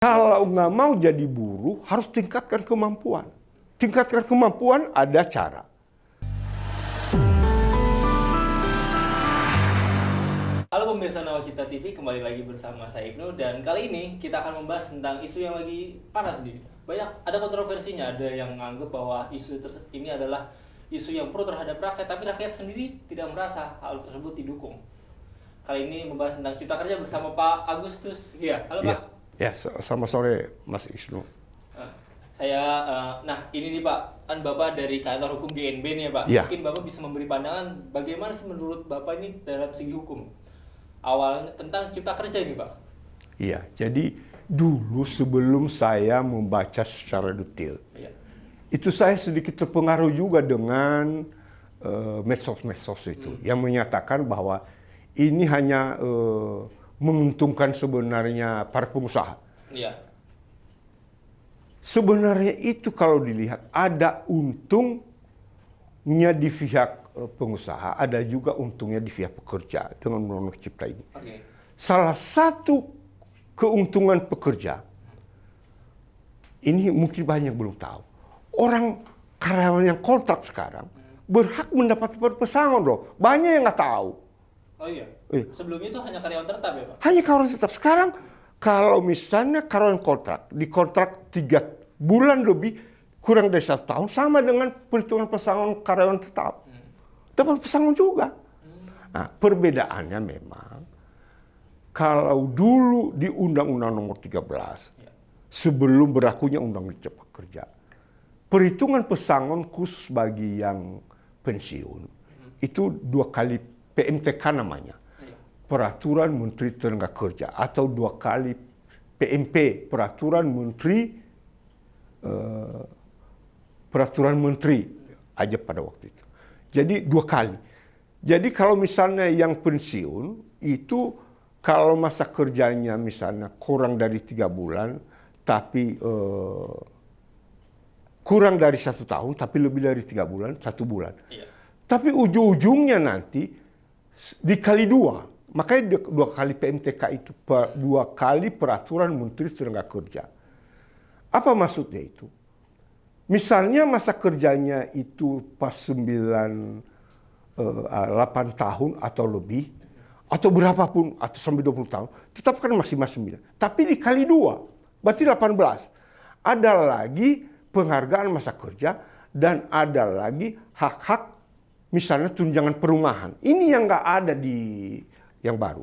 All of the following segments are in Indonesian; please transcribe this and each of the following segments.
Kalau nggak mau jadi buruh, harus tingkatkan kemampuan. Tingkatkan kemampuan ada cara. Halo pemirsa Nawacita TV, kembali lagi bersama saya Ibnu, dan kali ini kita akan membahas tentang isu yang lagi panas nih. Ada kontroversinya, ada yang menganggap bahwa isu ini adalah isu yang pro terhadap rakyat, tapi rakyat sendiri tidak merasa hal tersebut didukung. Kali ini membahas tentang Cipta Kerja bersama Pak Agustus. Iya, halo Pak. Ya, selamat sore Mas Isnu. Nah ini nih Pak, kan Bapak dari kantor hukum GNB nih ya Pak. Ya. Mungkin Bapak bisa memberi pandangan bagaimana sih menurut Bapak ini dalam segi hukum. Awalnya tentang Cipta Kerja ini Pak. Iya, jadi dulu sebelum saya membaca secara detail, itu saya sedikit terpengaruh juga dengan medsos-medsos itu yang menyatakan bahwa ini hanya menguntungkan sebenarnya para pengusaha. Iya. Sebenarnya itu kalau dilihat ada untungnya di pihak pengusaha, ada juga untungnya di pihak pekerja dengan Undang-Undang Cipta ini. Okay. Salah satu keuntungan pekerja, ini mungkin banyak belum tahu. Orang karyawan yang kontrak sekarang berhak mendapat pesangon loh. Banyak yang nggak tahu. Oh iya. Sebelumnya itu hanya karyawan tetap ya Pak? Hanya karyawan tetap. Sekarang kalau misalnya karyawan kontrak, dikontrak 3 bulan lebih, kurang dari 1 tahun, sama dengan perhitungan pesangon karyawan tetap. Dapat pesangon juga. Nah, perbedaannya memang, kalau dulu di Undang-Undang Nomor 13, sebelum berlakunya Undang-Undang Cipta Kerja, perhitungan pesangon khusus bagi yang pensiun, itu 2 kali PMTK namanya. Peraturan Menteri Tenaga Kerja, atau 2 kali PMP, Peraturan Menteri aja pada waktu itu. Jadi 2 kali. Jadi kalau misalnya yang pensiun itu kalau masa kerjanya misalnya kurang dari 3 bulan, tapi kurang dari 1 tahun, tapi lebih dari 3 bulan, 1 bulan. Iya. Tapi ujung-ujungnya nanti dikali 2. Makanya 2 kali PMTK itu, 2 kali Peraturan Menteri Tenaga Kerja. Apa maksudnya itu? Misalnya masa kerjanya itu pas 8 tahun atau lebih, atau berapapun, atau sampai 20 tahun, tetap kan maksimal 9. Tapi dikali 2, berarti 18. Ada lagi penghargaan masa kerja, dan ada lagi hak-hak, misalnya tunjangan perumahan. Ini yang nggak ada di yang baru.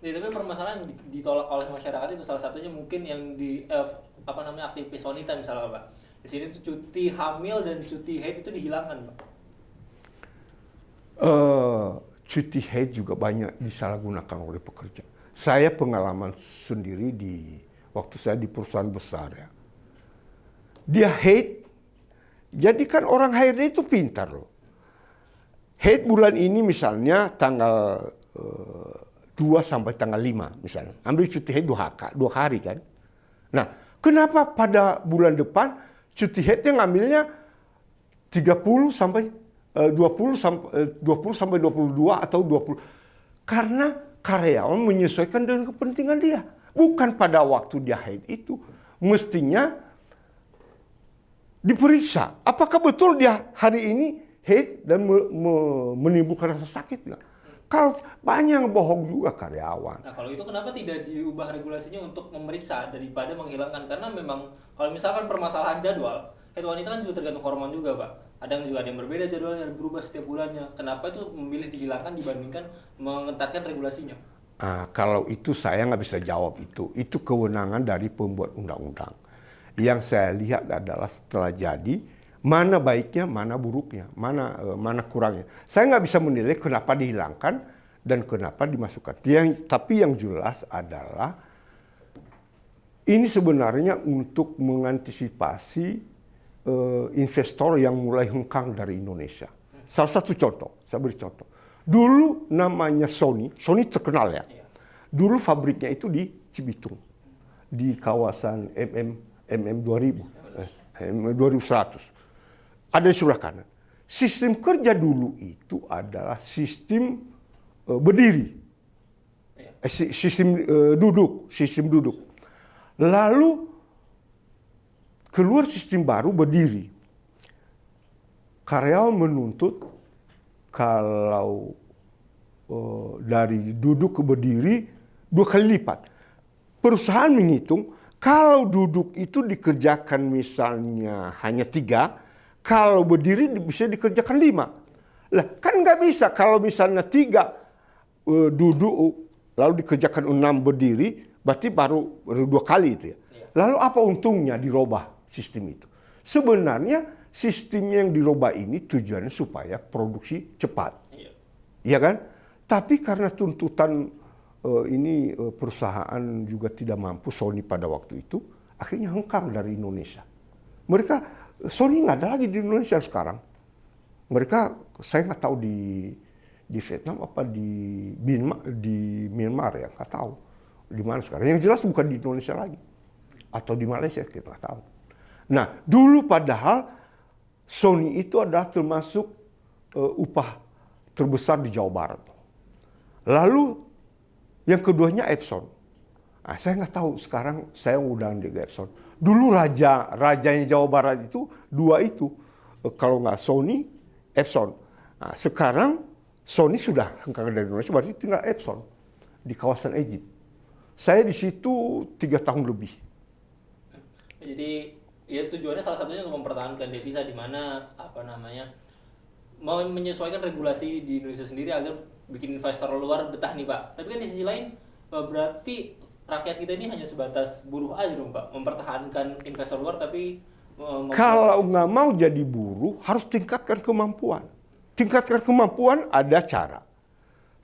Ya, tapi permasalahan yang ditolak oleh masyarakat itu salah satunya mungkin yang di aktivis wanita misalnya Pak. Di sini tuh cuti hamil dan cuti haid itu dihilangkan Pak. Cuti haid juga banyak disalahgunakan oleh pekerja. Saya pengalaman sendiri waktu saya di perusahaan besar ya. Dia haid, jadi kan orang haid itu pintar loh. Haid bulan ini misalnya tanggal 2 sampai tanggal 5 misalnya. Ambil cuti haid 2 hari kan. Nah, kenapa pada bulan depan cuti haidnya ngambilnya 20 sampai 22 atau 20? Karena karyawan menyesuaikan dengan kepentingan dia. Bukan pada waktu dia haid itu. Mestinya diperiksa. Apakah betul dia hari ini haid dan menimbulkan rasa sakit nggak? Kalau banyak yang bohong juga karyawan. Nah kalau itu kenapa tidak diubah regulasinya untuk memeriksa daripada menghilangkan? Karena memang kalau misalkan permasalahan jadwal, haid wanita kan juga tergantung hormon juga Pak. Ada yang berbeda jadwalnya, berubah setiap bulannya. Kenapa itu memilih dihilangkan dibandingkan mengetatkan regulasinya? Kalau itu saya nggak bisa jawab itu. Itu kewenangan dari pembuat undang-undang. Yang saya lihat adalah setelah jadi, mana baiknya, mana buruknya, mana kurangnya. Saya nggak bisa menilai kenapa dihilangkan dan kenapa dimasukkan. Tapi yang jelas adalah ini sebenarnya untuk mengantisipasi investor yang mulai hengkang dari Indonesia. Salah satu contoh, saya beri contoh. Dulu namanya Sony terkenal ya. Dulu pabriknya itu di Cibitung, di kawasan MM2100. Ada di sebelah kanan. Sistem kerja dulu itu adalah sistem berdiri. Sistem duduk. Lalu keluar sistem baru berdiri. Karyawan menuntut kalau dari duduk ke berdiri 2 kali lipat. Perusahaan menghitung kalau duduk itu dikerjakan misalnya hanya 3, kalau berdiri bisa dikerjakan 5. Lah kan nggak bisa kalau misalnya 3 duduk lalu dikerjakan 6 berdiri, berarti baru 2 kali itu ya. Lalu apa untungnya dirubah sistem itu? Sebenarnya sistem yang dirubah ini tujuannya supaya produksi cepat. Iya kan? Tapi karena tuntutan perusahaan juga tidak mampu, Sony pada waktu itu, akhirnya hengkang dari Indonesia. Sony nggak ada lagi di Indonesia sekarang. Saya nggak tahu di Vietnam apa di Myanmar ya, nggak tahu. Di mana sekarang? Yang jelas bukan di Indonesia lagi. Atau di Malaysia, kita nggak tahu. Nah, dulu padahal Sony itu adalah termasuk upah terbesar di Jawa Barat. Lalu yang keduanya Epson. Nah, saya nggak tahu sekarang saya udah di Epson. Dulu rajanya Jawa Barat itu 2 itu. Kalau nggak Sony, Epson. Nah, sekarang Sony sudah hengkang dari Indonesia, berarti tinggal Epson di kawasan Egypt. Saya di situ 3 tahun lebih. Jadi ya tujuannya salah satunya untuk mempertahankan devisa, di mana mau menyesuaikan regulasi di Indonesia sendiri agar bikin investor luar betah nih Pak. Tapi kan di sisi lain berarti rakyat kita ini hanya sebatas buruh aja dong Pak, mempertahankan investor luar tapi kalau nggak mau jadi buruh harus tingkatkan kemampuan. Tingkatkan kemampuan ada cara.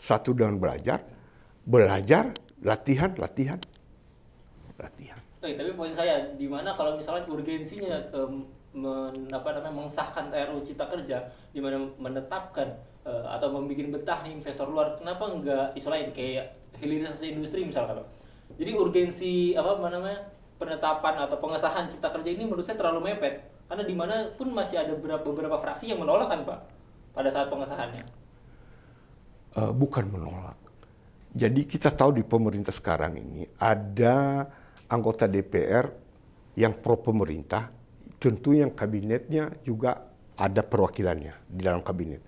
Satu dengan belajar, latihan. Tapi poin saya di mana kalau misalnya urgensinya mengesahkan RUU Cipta Kerja, di mana menetapkan atau membuat betah nih investor luar, kenapa enggak isolain kayak hilirisasi industri misalkan? Jadi urgensi penetapan atau pengesahan Cipta Kerja ini menurut saya terlalu mepet, karena di mana pun masih ada beberapa fraksi yang menolak kan Pak pada saat pengesahannya. Bukan menolak. Jadi kita tahu di pemerintah sekarang ini ada anggota DPR yang pro pemerintah, tentu yang kabinetnya juga ada perwakilannya di dalam kabinet.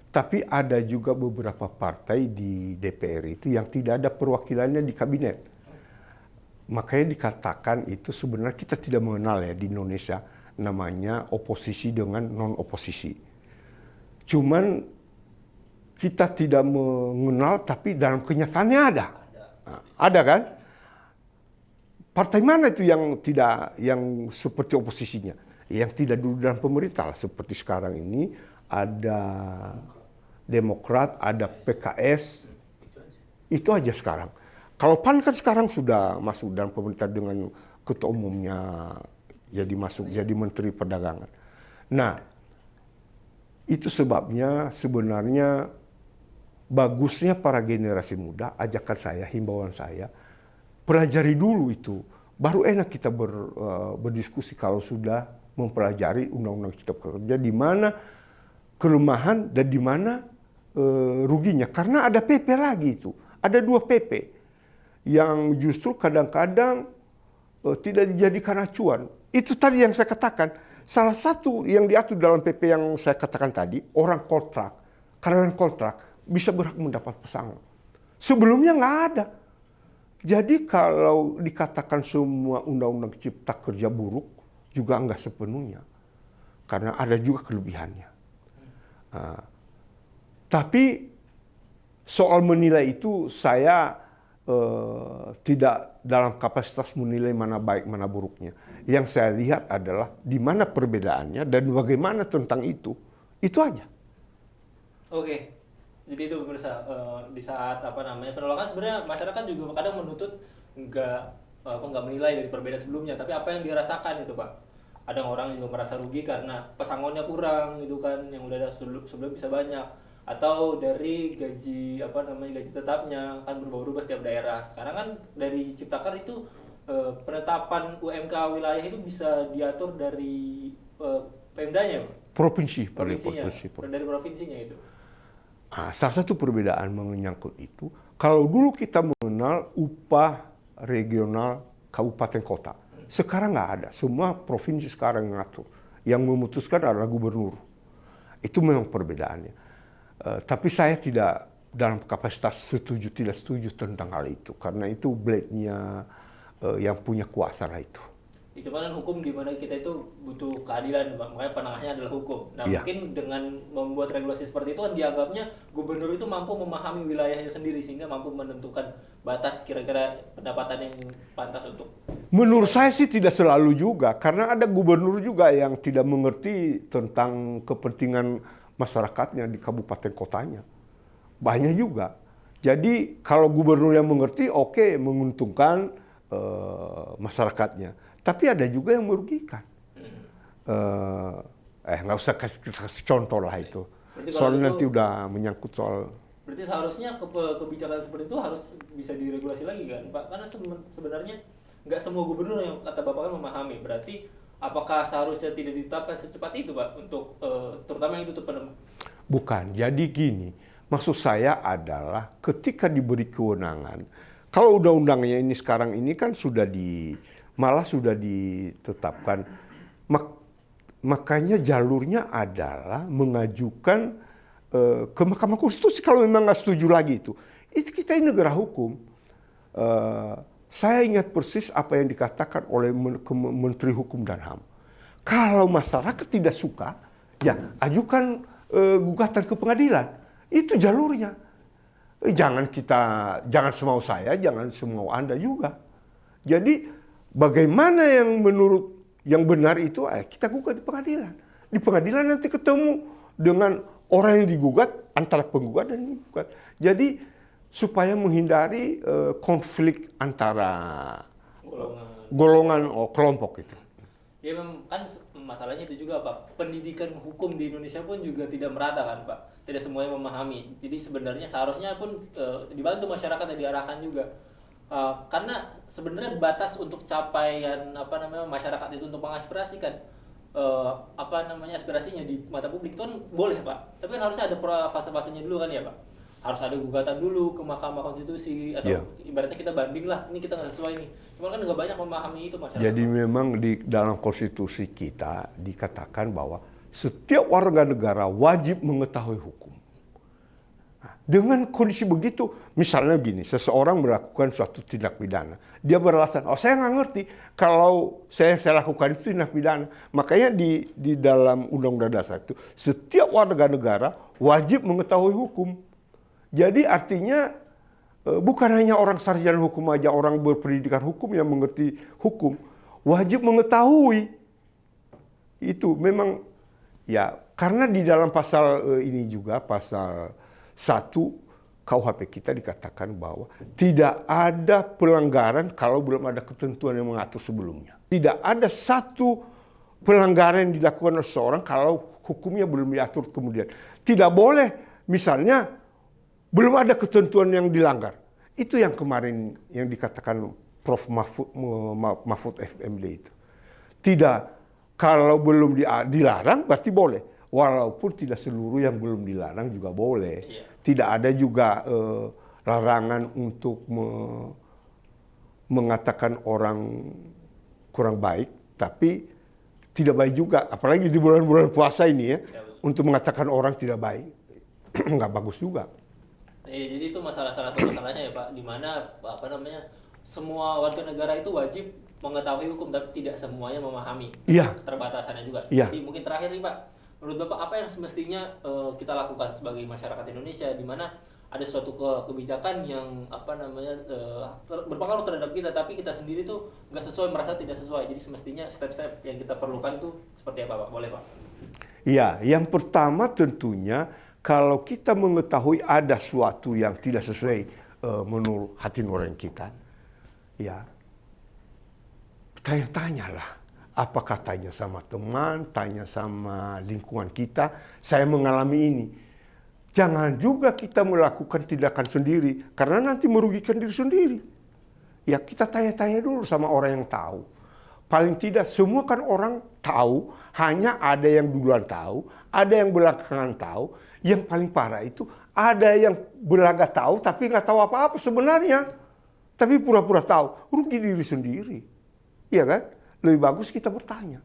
Tapi ada juga beberapa partai di DPR itu yang tidak ada perwakilannya di kabinet. Makanya dikatakan itu sebenarnya kita tidak mengenal ya di Indonesia namanya oposisi dengan non-oposisi. Cuman kita tidak mengenal tapi dalam kenyataannya ada. Ada kan? Partai mana itu yang seperti oposisinya? Yang tidak duduk dalam pemerintah, seperti sekarang ini ada Demokrat, ada PKS, itu aja sekarang. Kalau PAN kan sekarang sudah masuk dalam pemerintah dengan ketua umumnya jadi Menteri Perdagangan. Nah, itu sebabnya sebenarnya bagusnya para generasi muda, ajakan saya, himbauan saya, pelajari dulu itu, baru enak kita berdiskusi kalau sudah mempelajari Undang-Undang Cipta Kerja, di mana kelemahan dan di mana ruginya. Karena ada PP lagi itu, ada 2 PP yang justru kadang-kadang tidak dijadikan acuan. Itu tadi yang saya katakan, salah satu yang diatur dalam PP yang saya katakan tadi, karyawan kontrak bisa berhak mendapat pesangon. Sebelumnya nggak ada. Jadi kalau dikatakan semua undang-undang cipta kerja buruk, juga enggak sepenuhnya. Karena ada juga kelebihannya. Tapi soal menilai itu saya tidak dalam kapasitas menilai mana baik mana buruknya. Yang saya lihat adalah di mana perbedaannya dan bagaimana tentang itu. Itu aja. Oke. Jadi itu pemirsa, di saat penolakan sebenarnya masyarakat juga kadang menuntut nggak menilai dari perbedaan sebelumnya, tapi apa yang dirasakan itu Pak. Ada orang juga merasa rugi karena pesangonnya kurang gitu kan, yang udah ada sebelum bisa banyak, atau dari gaji gaji tetapnya kan berubah-ubah setiap daerah. Sekarang kan dari Ciptaker itu penetapan UMK wilayah itu bisa diatur dari Pemdanya, provinsinya. dari provinsinya itu. Salah satu perbedaan menyangkut itu, kalau dulu kita mengenal upah regional kabupaten kota. Sekarang nggak ada, semua provinsi sekarang yang ngatur. Yang memutuskan adalah gubernur. Itu memang perbedaannya. Tapi saya tidak dalam kapasitas tidak setuju tentang hal itu. Karena itu blade-nya yang punya kuasa lah itu. Itu kan hukum di mana kita itu butuh keadilan, makanya penengahnya adalah hukum. Nah, Iya. mungkin dengan membuat regulasi seperti itu kan dianggapnya gubernur itu mampu memahami wilayahnya sendiri sehingga mampu menentukan batas kira-kira pendapatan yang pantas untuk. Menurut saya sih tidak selalu juga, karena ada gubernur juga yang tidak mengerti tentang kepentingan masyarakatnya di kabupaten kotanya. Banyak juga. Jadi kalau gubernur yang mengerti, oke, menguntungkan masyarakatnya. Tapi ada juga yang merugikan. Nggak usah kasih contoh lah itu. Soalnya nanti udah menyangkut soal. Berarti seharusnya kebijakan seperti itu harus bisa diregulasi lagi kan, Pak? Karena sebenarnya nggak semua gubernur yang kata Bapak kan memahami. Berarti apakah seharusnya tidak ditetapkan secepat itu, Pak? Untuk terutama yang itu Bukan. Jadi gini, maksud saya adalah ketika diberi kewenangan, kalau undang-undangnya ini sekarang ini kan malah sudah ditetapkan. Makanya jalurnya adalah mengajukan ke Mahkamah Konstitusi kalau memang nggak setuju lagi itu. Itu kita ini negara hukum. Saya ingat persis apa yang dikatakan oleh Menteri Hukum dan HAM. Kalau masyarakat tidak suka, ya ajukan gugatan ke pengadilan. Itu jalurnya. Jangan semau saya, jangan semau Anda juga. Jadi bagaimana yang menurut yang benar itu kita gugat di pengadilan. Di pengadilan nanti ketemu dengan orang yang digugat, antara penggugat dan digugat. Jadi supaya menghindari konflik antara golongan kelompok itu. Ya memang kan masalahnya itu juga, Pak. Pendidikan hukum di Indonesia pun juga tidak merata kan, Pak. Tidak semuanya memahami. Jadi sebenarnya seharusnya pun dibantu masyarakat dan diarahkan juga. Karena sebenarnya batas untuk capaian masyarakat itu untuk mengaspirasikan aspirasinya di mata publik itu kan boleh, Pak. Tapi kan harusnya ada fase-fasenya dulu kan ya, Pak. Harus ada gugatan dulu ke Mahkamah Konstitusi atau ibaratnya kita banding lah, ini kita nggak sesuai nih. Cuma kan nggak banyak memahami itu masyarakat. Jadi memang di dalam konstitusi kita dikatakan bahwa setiap warga negara wajib mengetahui hukum. Dengan kondisi begitu, misalnya gini, seseorang melakukan suatu tindak pidana, dia beralasan, saya nggak ngerti kalau saya lakukan itu tindak pidana. Makanya di dalam Undang-Undang Dasar itu, setiap warga negara wajib mengetahui hukum. Jadi artinya bukan hanya orang sarjana hukum aja, orang berpendidikan hukum yang mengerti hukum, wajib mengetahui. Itu memang ya, karena di dalam pasal ini juga, pasal 1 KUHP kita dikatakan bahwa tidak ada pelanggaran kalau belum ada ketentuan yang mengatur sebelumnya. Tidak ada satu pelanggaran yang dilakukan oleh seseorang kalau hukumnya belum diatur kemudian. Tidak boleh misalnya belum ada ketentuan yang dilanggar. Itu yang kemarin yang dikatakan Prof. Mahfud FMD itu. Tidak, kalau belum dilarang berarti boleh. Walaupun tidak seluruh yang belum dilarang juga boleh. Iya. Tidak ada juga larangan untuk mengatakan orang kurang baik, tapi tidak baik juga. Apalagi di bulan-bulan puasa ini ya, untuk mengatakan orang tidak baik, nggak bagus juga. Jadi itu salah satu masalahnya ya Pak, di mana semua warga negara itu wajib mengetahui hukum, tapi tidak semuanya memahami keterbatasannya juga. Jadi mungkin terakhir nih Pak, menurut Bapak apa yang semestinya kita lakukan sebagai masyarakat Indonesia, di mana ada suatu kebijakan yang berpengaruh terhadap kita, tapi kita sendiri tuh nggak sesuai, merasa tidak sesuai. Jadi semestinya step-step yang kita perlukan itu seperti apa Pak? Boleh Pak? Iya, yang pertama tentunya kalau kita mengetahui ada suatu yang tidak sesuai menurut hati nurani kita, ya tanya-tanyalah. Apakah tanya sama teman, tanya sama lingkungan kita, saya mengalami ini. Jangan juga kita melakukan tindakan sendiri, karena nanti merugikan diri sendiri. Ya kita tanya-tanya dulu sama orang yang tahu. Paling tidak semua kan orang tahu, hanya ada yang duluan tahu, ada yang belakangan tahu. Yang paling parah itu ada yang belaga tahu tapi nggak tahu apa-apa sebenarnya. Tapi pura-pura tahu, rugi diri sendiri. Iya kan? Lebih bagus kita bertanya.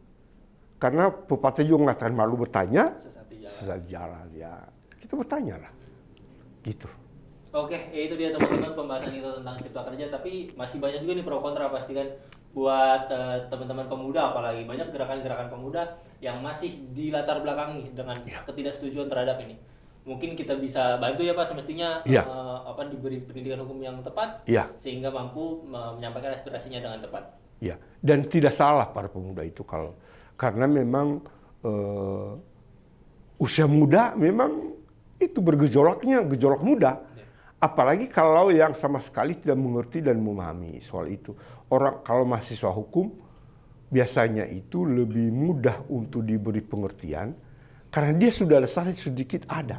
Karena pepatah juga mengatakan malu bertanya, sesat jalan. Ya, kita bertanya lah. Gitu. Oke, ya itu dia teman-teman pembahasan kita tentang cipta kerja. Tapi masih banyak juga nih pro kontra pasti kan buat teman-teman pemuda, apalagi banyak gerakan-gerakan pemuda yang masih di latar belakangi dengan ketidaksetujuan terhadap ini. Mungkin kita bisa bantu ya Pak, semestinya diberi pendidikan hukum yang tepat sehingga mampu menyampaikan aspirasinya dengan tepat. Ya, dan tidak salah para pemuda itu karena memang usia muda memang itu bergejolaknya gejolak muda. Apalagi kalau yang sama sekali tidak mengerti dan memahami soal itu. Orang kalau mahasiswa hukum biasanya itu lebih mudah untuk diberi pengertian karena dia sudah ada sedikit ada.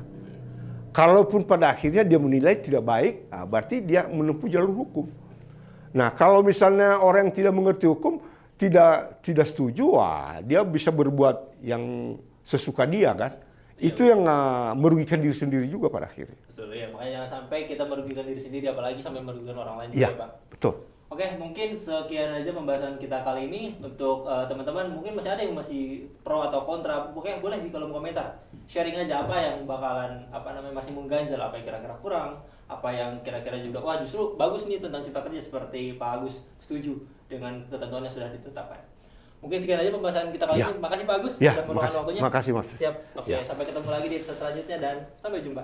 Kalaupun pada akhirnya dia menilai tidak baik, berarti dia menempuh jalur hukum. Nah, kalau misalnya orang yang tidak mengerti hukum tidak setuju, dia bisa berbuat yang sesuka dia kan. Itu yang merugikan diri sendiri juga pada akhirnya. Betul ya, makanya jangan sampai kita merugikan diri sendiri, apalagi sampai merugikan orang lain juga, Pak. Betul. Oke, mungkin sekian aja pembahasan kita kali ini. Untuk teman-teman mungkin masih ada yang masih pro atau kontra, pokoknya boleh di kolom komentar. Sharing aja apa yang bakalan masih mengganjal, apa yang kira-kira kurang, apa yang kira-kira juga wah justru bagus nih tentang cipta kerja seperti Pak Agus setuju dengan ketentuan yang sudah ditetapkan. Mungkin sekian aja pembahasan kita kali ini. Makasih Pak Agus sudah meluangkan waktunya. Makasih Mas. Siap. Oke, sampai ketemu lagi di episode selanjutnya dan sampai jumpa.